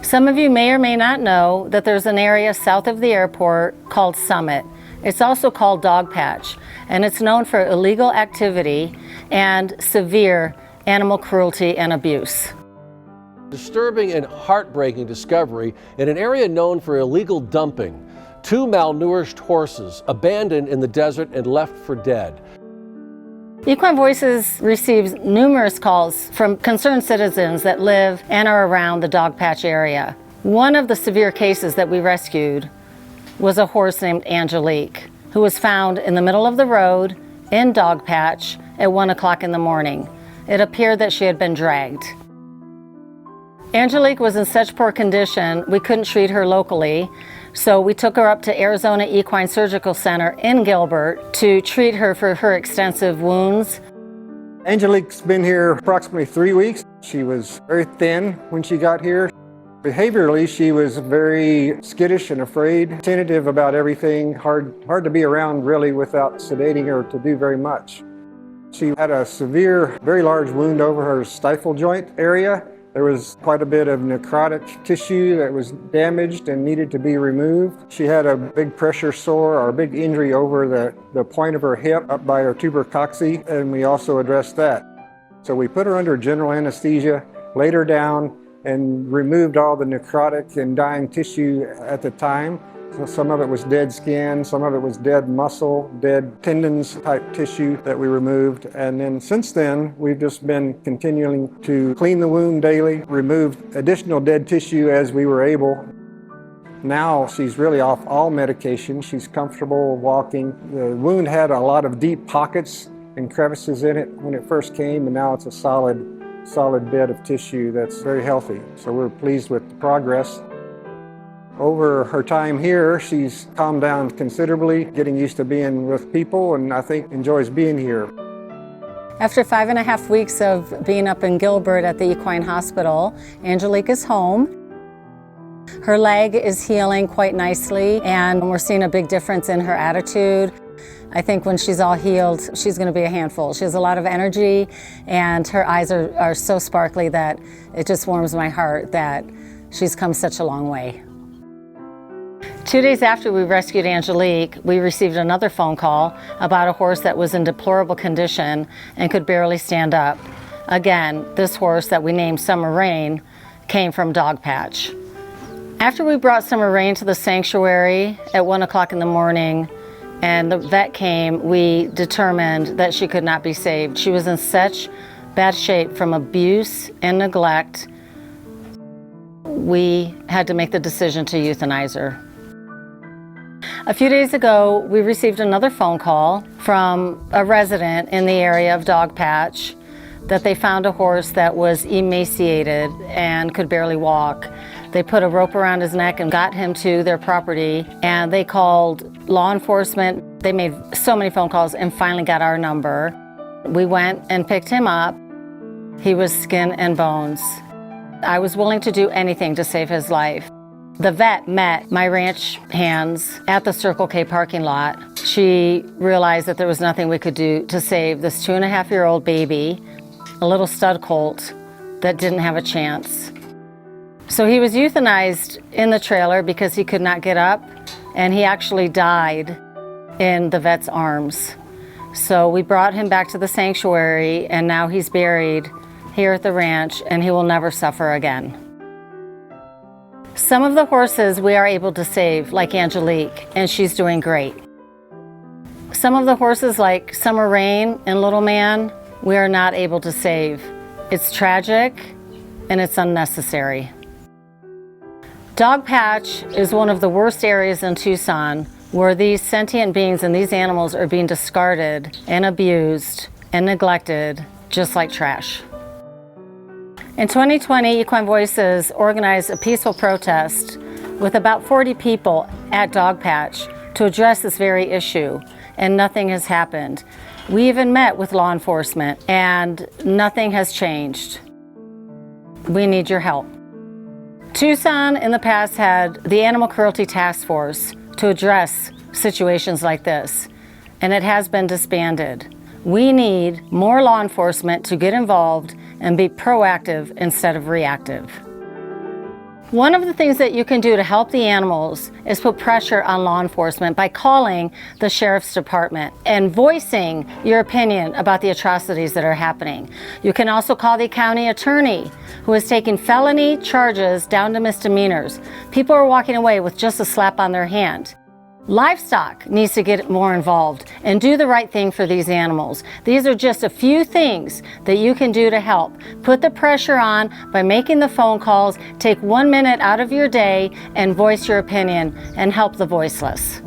Some of you may or may not know that there's an area south of the airport called Summitt. It's also called Dogpatch, and it's known for illegal activity and severe animal cruelty and abuse. Disturbing and heartbreaking discovery in an area known for illegal dumping. 2 malnourished horses abandoned in the desert and left for dead. Equine Voices receives numerous calls from concerned citizens that live and are around the Dogpatch area. One of the severe cases that we rescued was a horse named Angelique, who was found in the middle of the road in Dogpatch at 1 o'clock in the morning. It appeared that she had been dragged. Angelique was in such poor condition, we couldn't treat her locally, so we took her up to Arizona Equine Surgical Center in Gilbert to treat her for her extensive wounds. Angelique's been here approximately 3 weeks. She was very thin when she got here. Behaviorally, she was very skittish and afraid, tentative about everything, hard to be around really without sedating her to do very much. She had a severe, very large wound over her stifle joint area. There was quite a bit of necrotic tissue that was damaged and needed to be removed. She had a big pressure sore or a big injury over the point of her hip up by her tubercocci, and we also addressed that. So we put her under general anesthesia, laid her down, and removed all the necrotic and dying tissue at the time. So some of it was dead skin, some of it was dead muscle, dead tendons type tissue that we removed. And then since then, we've just been continuing to clean the wound daily, remove additional dead tissue as we were able. Now she's really off all medication. She's comfortable walking. The wound had a lot of deep pockets and crevices in it when it first came, and now it's a solid bed of tissue that's very healthy. So we're pleased with the progress. Over her time here, she's calmed down considerably, getting used to being with people, and I think enjoys being here. After 5.5 weeks of being up in Gilbert at the Equine Hospital, Angelique is home. Her leg is healing quite nicely, and we're seeing a big difference in her attitude. I think when she's all healed, she's going to be a handful. She has a lot of energy, and her eyes are so sparkly that it just warms my heart that she's come such a long way. 2 days after we rescued Angelique, we received another phone call about a horse that was in deplorable condition and could barely stand up. Again, this horse that we named Summer Rain came from Dogpatch. After we brought Summer Rain to the sanctuary at 1 o'clock in the morning and the vet came, we determined that she could not be saved. She was in such bad shape from abuse and neglect. We had to make the decision to euthanize her. A few days ago, we received another phone call from a resident in the area of Dogpatch that they found a horse that was emaciated and could barely walk. They put a rope around his neck and got him to their property, and they called law enforcement. They made so many phone calls and finally got our number. We went and picked him up. He was skin and bones. I was willing to do anything to save his life. The vet met my ranch hands at the Circle K parking lot. She realized that there was nothing we could do to save this 2.5-year-old baby, a little stud colt that didn't have a chance. So he was euthanized in the trailer because he could not get up, and he actually died in the vet's arms. So we brought him back to the sanctuary, and now he's buried here at the ranch, and he will never suffer again. Some of the horses we are able to save, like Angelique, and she's doing great. Some of the horses, like Summer Rain and Little Man, we are not able to save. It's tragic and it's unnecessary. Dogpatch is one of the worst areas in Tucson where these sentient beings and these animals are being discarded and abused and neglected just like trash. In 2020, Equine Voices organized a peaceful protest with about 40 people at Dogpatch to address this very issue, and nothing has happened. We even met with law enforcement, and nothing has changed. We need your help. Tucson in the past had the Animal Cruelty Task Force to address situations like this, and it has been disbanded. We need more law enforcement to get involved and be proactive instead of reactive. One of the things that you can do to help the animals is put pressure on law enforcement by calling the sheriff's department and voicing your opinion about the atrocities that are happening. You can also call the county attorney, who is taking felony charges down to misdemeanors. People are walking away with just a slap on their hand. Livestock needs to get more involved and do the right thing for these animals. These are just a few things that you can do to help. Put the pressure on by making the phone calls, take 1 minute out of your day and voice your opinion and help the voiceless.